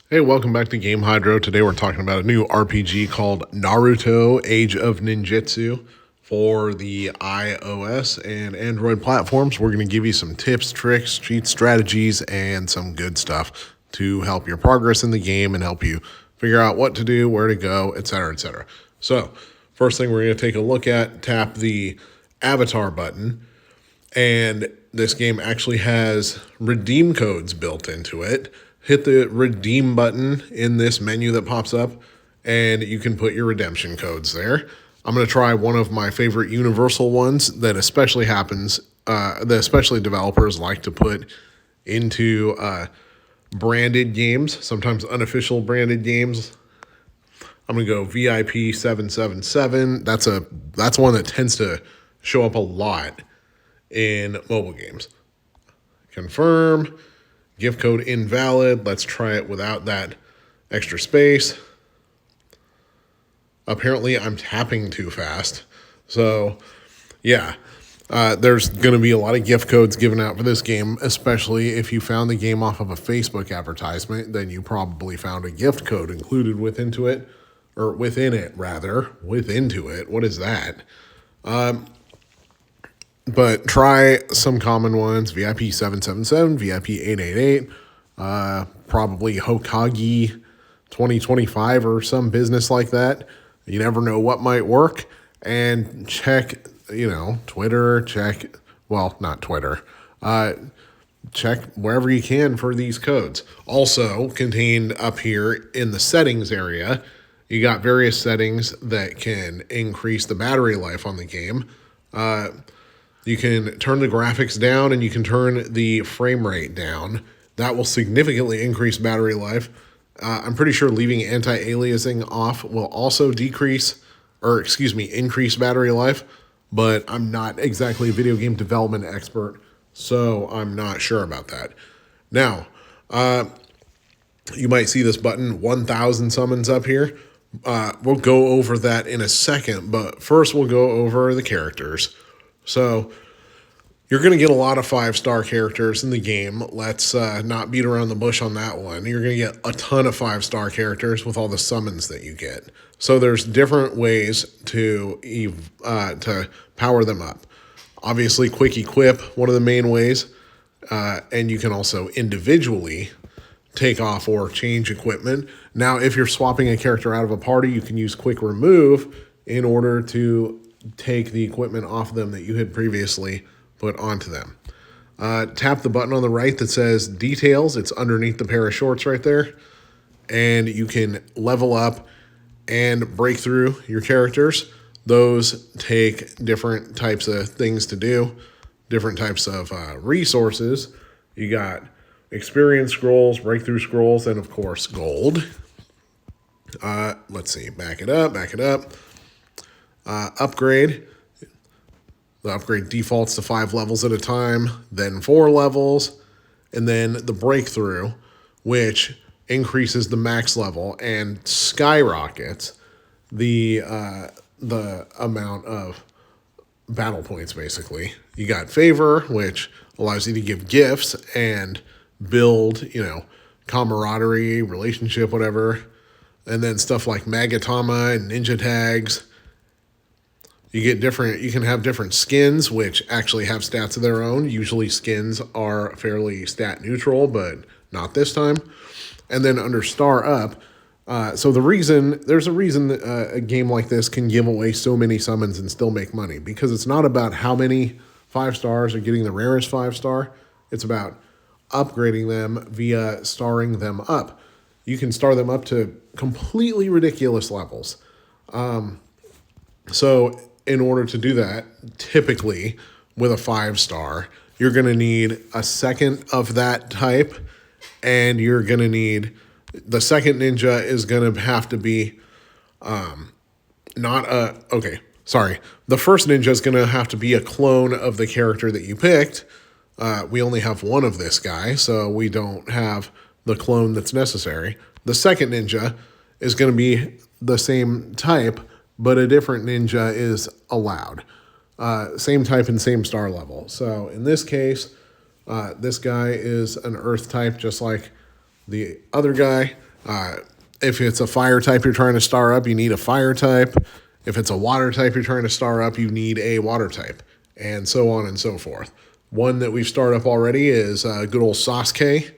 Hey, welcome back to Game Hydro. Today we're talking about a new RPG called Naruto Age of Ninjutsu for the iOS and Android platforms. We're going to give you some tips, tricks, cheats, strategies, and some good stuff to help your progress in the game and help you figure out what to do, where to go, etc., etc. So, first thing we're going to take a look at, tap the avatar button, and this game actually has redeem codes built into it. Hit the redeem button in this menu that pops up, and you can put your redemption codes there. I'm going to try one of my favorite universal ones that especially developers like to put into branded games, sometimes unofficial branded games. I'm gonna go VIP 777. That's one that tends to show up a lot in mobile games. Confirm. Gift code invalid. Let's try it without that extra space. Apparently, I'm tapping too fast. So, yeah, there's going to be a lot of gift codes given out for this game, especially if you found the game off of a Facebook advertisement. Then you probably found a gift code included within it. What is that? But try some common ones: VIP 777, VIP 888, probably Hokage 2025 or some business like that. You never know what might work. And check, Twitter, not Twitter. Check wherever you can for these codes. Also contained up here in the settings area, you got various settings that can increase the battery life on the game. You can turn the graphics down and you can turn the frame rate down. That will significantly increase battery life. I'm pretty sure leaving anti-aliasing off will also increase battery life, but I'm not exactly a video game development expert, so I'm not sure about that. Now, you might see this button, 1,000 summons up here. We'll go over that in a second, but first we'll go over the characters. So you're going to get a lot of 5-star characters in the game. Let's not beat around the bush on that one. You're going to get a ton of 5-star characters with all the summons that you get. So there's different ways to power them up. Obviously, quick equip, one of the main ways. And you can also individually take off or change equipment. Now, if you're swapping a character out of a party, you can use quick remove in order to take the equipment off them that you had previously put onto them. Tap the button on the right that says details. It's underneath the pair of shorts right there. And you can level up and break through your characters. Those take different types of things to do, different types of resources. You got experience scrolls, breakthrough scrolls, and of course gold. Let's see, back it up. Upgrade. The upgrade defaults to 5 levels at a time, then 4 levels, and then the breakthrough, which increases the max level and skyrockets the amount of battle points, basically. You got favor, which allows you to give gifts and build, camaraderie, relationship, whatever. And then stuff like Magatama and Ninja Tags. You can have different skins, which actually have stats of their own. Usually skins are fairly stat neutral, but not this time. And then under Star Up, there's a reason that a game like this can give away so many summons and still make money, because it's not about how many 5 stars or getting the rarest 5-star. It's about upgrading them via starring them up. You can star them up to completely ridiculous levels. So in order to do that, typically with a 5-star, you're going to need a second of that type, and you're going to need the second ninja is going to have to be the first ninja is going to have to be a clone of the character that you picked. We only have one of this guy, so we don't have the clone that's necessary. The second ninja is going to be the same type, but a different ninja is allowed. Same type and same star level. So in this case, this guy is an earth type, just like the other guy. If it's a fire type you're trying to star up, you need a fire type. If it's a water type you're trying to star up, you need a water type, and so on and so forth. One that we've started up already is good old Sasuke.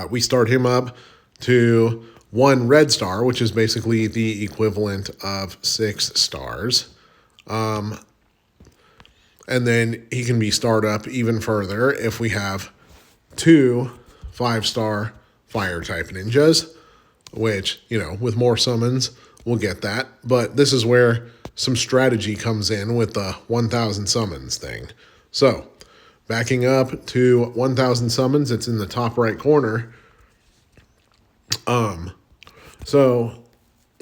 We start him up to 1 red star, which is basically the equivalent of 6 stars. And then he can be starred up even further if we have 2 5-star fire type ninjas, which, with more summons, we'll get that. But this is where some strategy comes in with the 1,000 summons thing. So, backing up to 1,000 summons, it's in the top right corner. So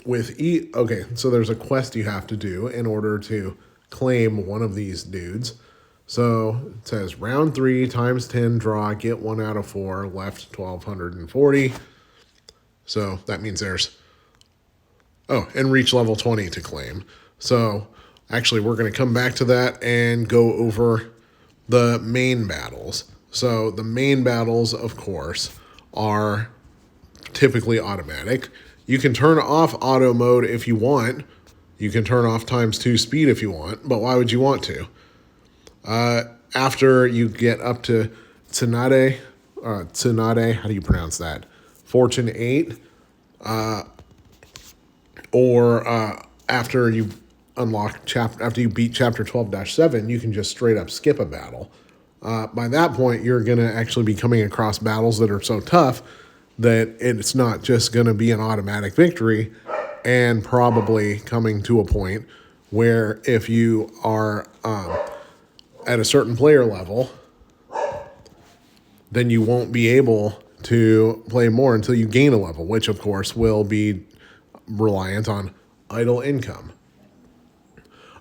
there's a quest you have to do in order to claim one of these dudes. So it says round 3 times 10 draw, get 1 out of 4, left 1,240. So that means and reach level 20 to claim. So actually we're going to come back to that and go over the main battles. So the main battles, of course, are typically automatic. You can turn off auto mode if you want. You can turn off ×2 speed if you want, but why would you want to? After you get up to Tsunade, how do you pronounce that? Fortune 8, after you after you beat chapter 12-7, you can just straight up skip a battle. By that point, you're going to actually be coming across battles that are so tough that it's not just going to be an automatic victory, and probably coming to a point where if you are at a certain player level, then you won't be able to play more until you gain a level, which of course will be reliant on idle income.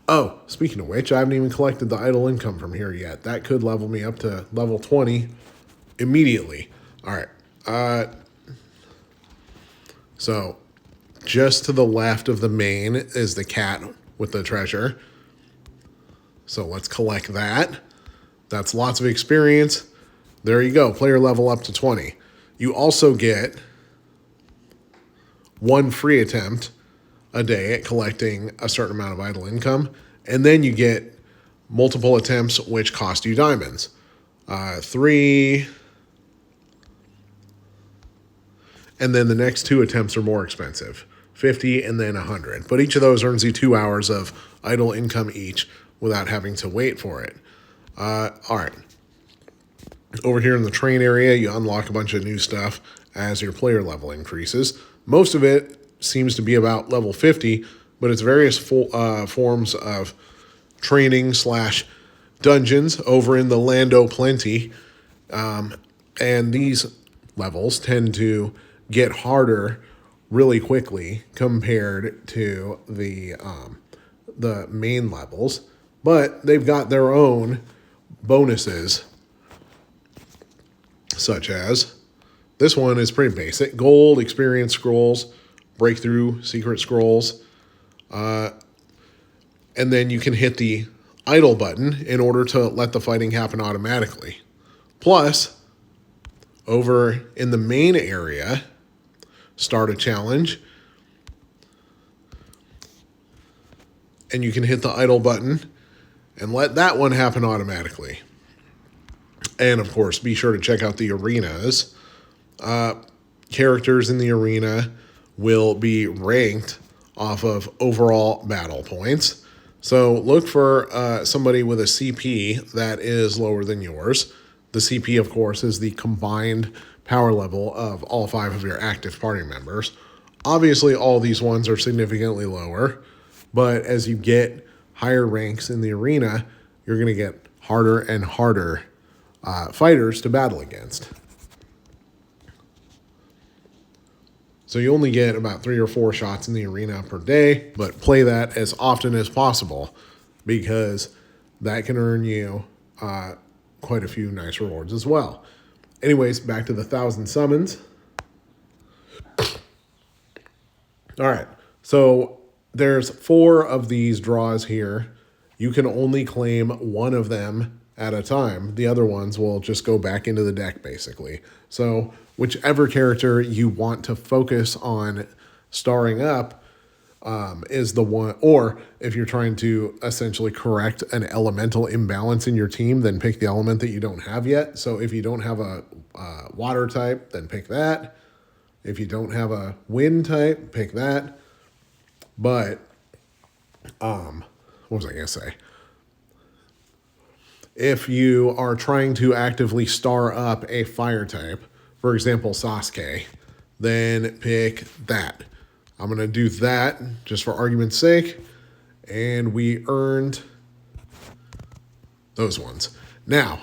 Oh, speaking of which, I haven't even collected the idle income from here yet. That could level me up to level 20 immediately. All right. So just to the left of the main is the cat with the treasure. So let's collect that. That's lots of experience. There you go. Player level up to 20. You also get 1 free attempt a day at collecting a certain amount of idle income. And then you get multiple attempts, which cost you diamonds. 3. And then the next 2 attempts are more expensive, 50 and then 100. But each of those earns you 2 hours of idle income each without having to wait for it. All right. Over here in the train area, you unlock a bunch of new stuff as your player level increases. Most of it seems to be about level 50, but it's various forms of training / dungeons over in the Lando Plenty. And these levels tend to get harder really quickly compared to the main levels, but they've got their own bonuses, such as this one is pretty basic: gold, experience scrolls, breakthrough secret scrolls, and then you can hit the idle button in order to let the fighting happen automatically. Plus, over in the main area, start a challenge, and you can hit the idle button and let that one happen automatically. And of course, be sure to check out the arenas. Characters in the arena will be ranked off of overall battle points. So look for somebody with a CP that is lower than yours. The CP, of course, is the combined power level of all 5 of your active party members. Obviously, all these ones are significantly lower, but as you get higher ranks in the arena, you're going to get harder and harder fighters to battle against. So you only get about 3 or 4 shots in the arena per day, but play that as often as possible because that can earn you quite a few nice rewards as well. Anyways, back to the 1,000 summons. All right, so there's 4 of these draws here. You can only claim 1 of them at a time. The other ones will just go back into the deck, basically. So whichever character you want to focus on starring up is the one, or if you're trying to essentially correct an elemental imbalance in your team, then pick the element that you don't have yet. So if you don't have a water type, then pick that. If you don't have a wind type, pick that. But, what was I going to say? If you are trying to actively star up a fire type, for example, Sasuke, then pick that. I'm going to do that just for argument's sake. And we earned those ones. Now,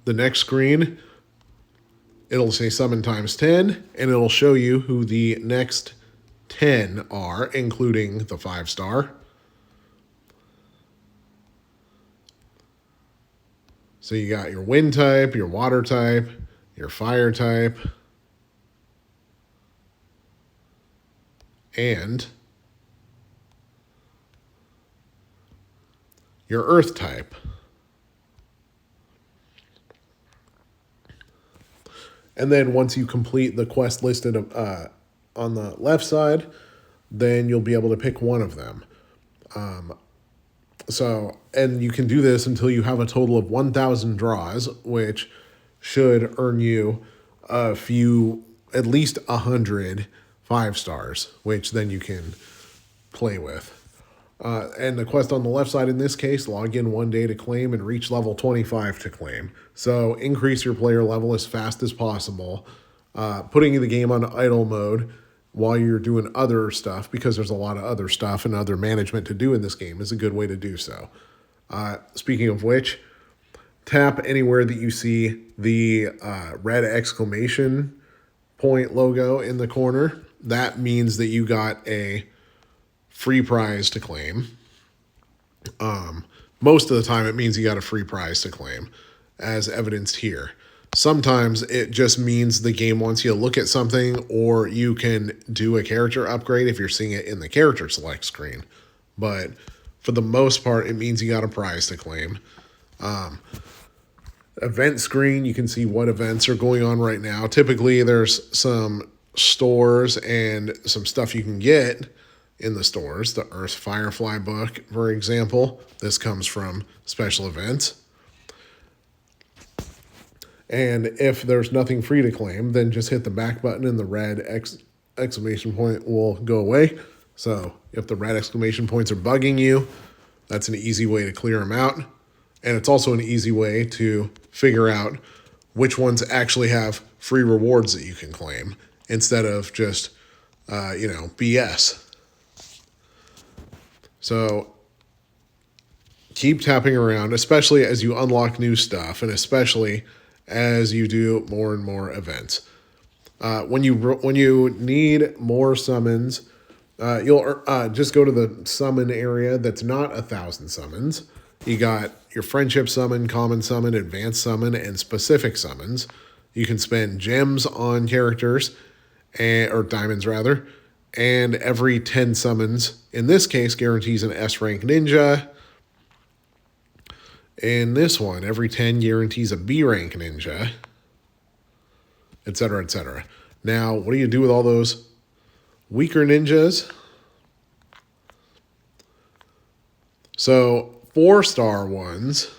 the next screen, it'll say summon times 10, and it'll show you who the next 10 are, including the 5-star. So you got your wind type, your water type, your fire type, and your earth type. And then once you complete the quest listed on the left side, then you'll be able to pick one of them. And you can do this until you have a total of 1,000 draws, which should earn you at least 100 5-stars, which then you can play with. And the quest on the left side in this case, log in 1 day to claim and reach level 25 to claim. So increase your player level as fast as possible, putting the game on idle mode while you're doing other stuff, because there's a lot of other stuff and other management to do in this game, is a good way to do so. Speaking of which, tap anywhere that you see the red exclamation point logo in the corner. That means that you got a free prize to claim. Most of the time it means you got a free prize to claim, as evidenced here. Sometimes it just means the game wants you to look at something, or you can do a character upgrade if you're seeing it in the character select screen. But for the most part, it means you got a prize to claim. Event screen, you can see what events are going on right now. Typically, there's some stores and some stuff you can get in the stores. The Earth Firefly book, for example. This comes from special events. And if there's nothing free to claim, then just hit the back button and the red exclamation point will go away. So if the red exclamation points are bugging you, that's an easy way to clear them out. And it's also an easy way to figure out which ones actually have free rewards that you can claim, instead of just, BS. So keep tapping around, especially as you unlock new stuff, and especially as you do more and more events. When you need more summons, you'll just go to the summon area that's not 1,000 summons. You got your friendship summon, common summon, advanced summon, and specific summons. You can spend gems on characters, or diamonds rather, and every 10 summons, in this case, guarantees an S rank ninja. In this one, every 10 guarantees a B rank ninja, etc., etc. Now, what do you do with all those weaker ninjas? So 4-star ones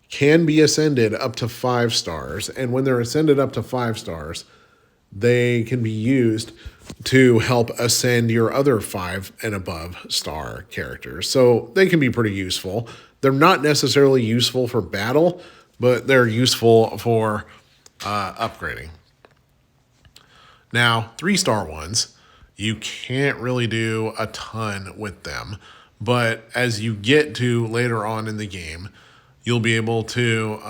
can be ascended up to 5 stars. And when they're ascended up to 5 stars, they can be used to help ascend your other 5 and above star characters. So they can be pretty useful. They're not necessarily useful for battle, but they're useful for upgrading. Now, 3-star ones, you can't really do a ton with them. But as you get to later on in the game, you'll be able to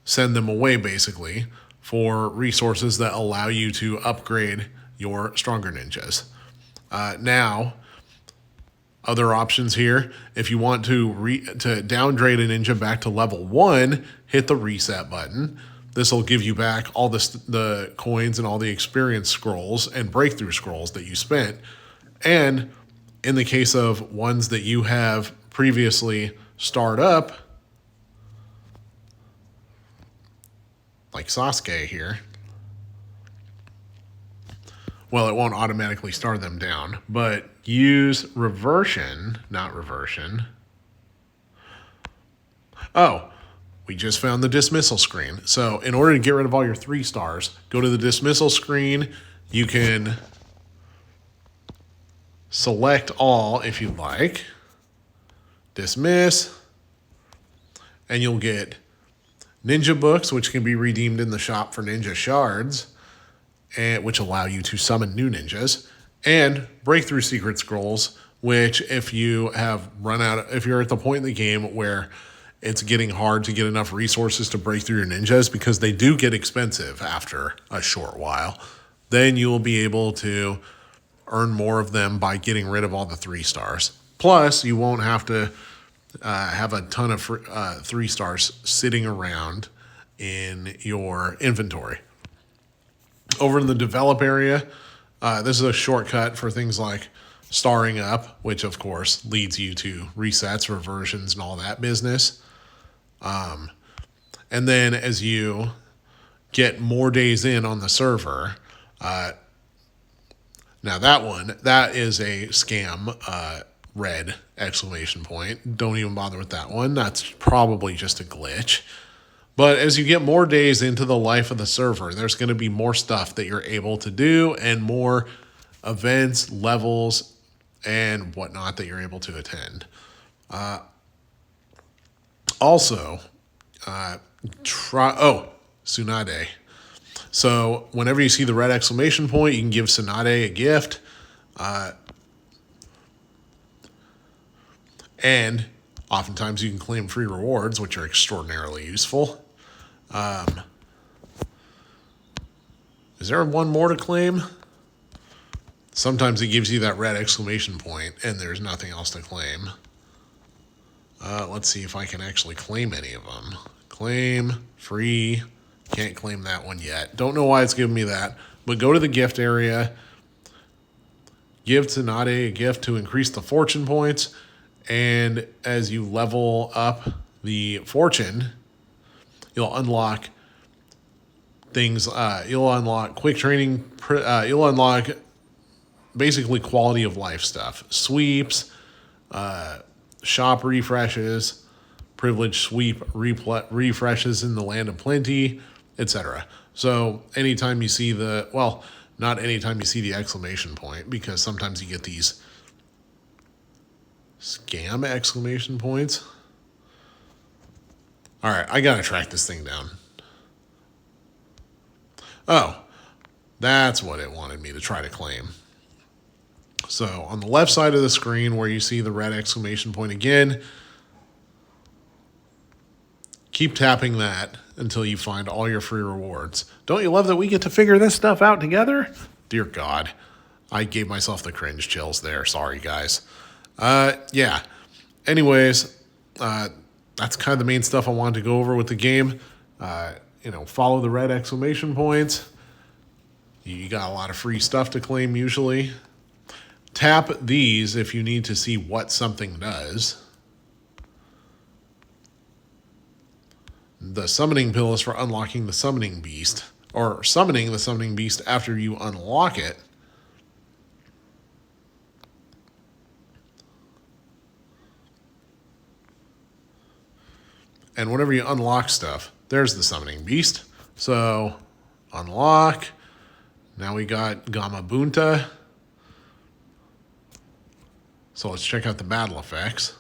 send them away, basically, for resources that allow you to upgrade your stronger ninjas. Now, other options here. If you want to downgrade a ninja back to level 1, hit the reset button. This will give you back all the coins and all the experience scrolls and breakthrough scrolls that you spent. And in the case of ones that you have previously start up, like Sasuke here, well, it won't automatically start them down, but use reversion, not reversion. Oh, we just found the dismissal screen. So in order to get rid of all your 3 stars, go to the dismissal screen. You can select all if you'd like. Dismiss. And you'll get ninja books, which can be redeemed in the shop for ninja shards, and which allow you to summon new ninjas, and breakthrough secret scrolls, which if you have run out, if you're at the point in the game where it's getting hard to get enough resources to break through your ninjas, because they do get expensive after a short while, then you will be able to earn more of them by getting rid of all the 3 stars. Plus, you won't have to have a ton of 3 stars sitting around in your inventory. Over in the develop area, this is a shortcut for things like starring up, which of course leads you to resets, reversions, and all that business. And then as you get more days in on the server, now that is a scam, red exclamation point. Don't even bother with that one. That's probably just a glitch. But as you get more days into the life of the server, there's going to be more stuff that you're able to do and more events, levels, and whatnot that you're able to attend. Also, Tsunade. So whenever you see the red exclamation point, you can give Tsunade a gift. And oftentimes you can claim free rewards, which are extraordinarily useful. Is there one more to claim? Sometimes it gives you that red exclamation point and there's nothing else to claim. Let's see if I can actually claim any of them. Claim, free, can't claim that one yet. Don't know why it's giving me that, but go to the gift area, give Tsunade a gift to increase the fortune points, and as you level up the fortune, you'll unlock things. You'll unlock quick training. You'll unlock basically quality of life stuff. Sweeps, shop refreshes, privilege sweep refreshes in the land of plenty, etc. So anytime you see not anytime you see the exclamation point, because sometimes you get these scam exclamation points. All right, I gotta track this thing down. Oh, that's what it wanted me to try to claim. So on the left side of the screen where you see the red exclamation point again, keep tapping that until you find all your free rewards. Don't you love that we get to figure this stuff out together? Dear God, I gave myself the cringe chills there. Sorry, guys. Yeah. Anyways, that's kind of the main stuff I wanted to go over with the game. Follow the red exclamation points. You got a lot of free stuff to claim usually. Tap these if you need to see what something does. The summoning pill is for unlocking the summoning beast, or summoning the summoning beast after you unlock it. And whenever you unlock stuff, there's the summoning beast. So, unlock. Now we got Gamma Bunta. So let's check out the battle effects.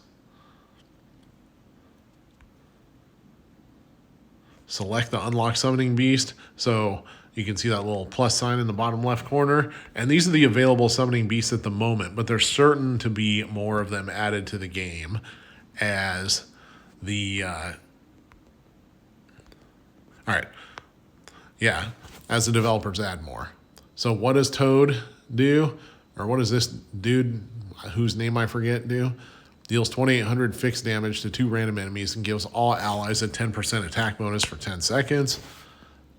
Select the unlock summoning beast. So you can see that little plus sign in the bottom left corner. And these are the available summoning beasts at the moment, but there's certain to be more of them added to the game as the... All right. Yeah, as the developers add more. So what does Toad do? Or what does this dude, whose name I forget, do? Deals 2,800 fixed damage to 2 random enemies and gives all allies a 10% attack bonus for 10 seconds.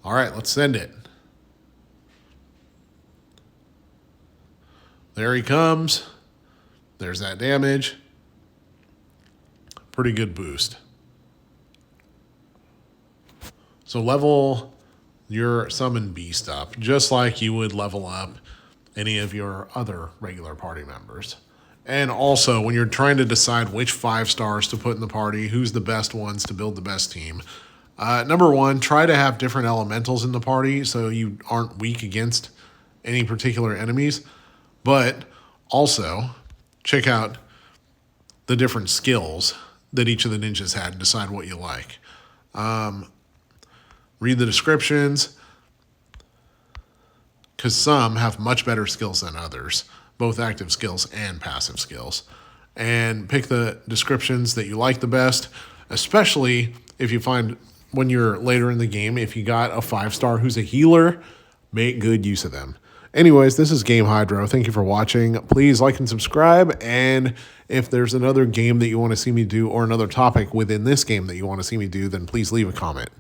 All right, let's send it. There he comes. There's that damage. pretty good boost. So level your summon beast up, just like you would level up any of your other regular party members. And also, when you're trying to decide which 5 stars to put in the party, who's the best ones to build the best team, number one, try to have different elementals in the party so you aren't weak against any particular enemies. But also, check out the different skills that each of the ninjas had and decide what you like. Read the descriptions, because some have much better skills than others, both active skills and passive skills. And pick the descriptions that you like the best, especially if you find when you're later in the game, if you got a 5-star who's a healer, make good use of them. Anyways, this is Game Hydro. Thank you for watching. Please like and subscribe. And if there's another game that you want to see me do or another topic within this game that you want to see me do, then please leave a comment.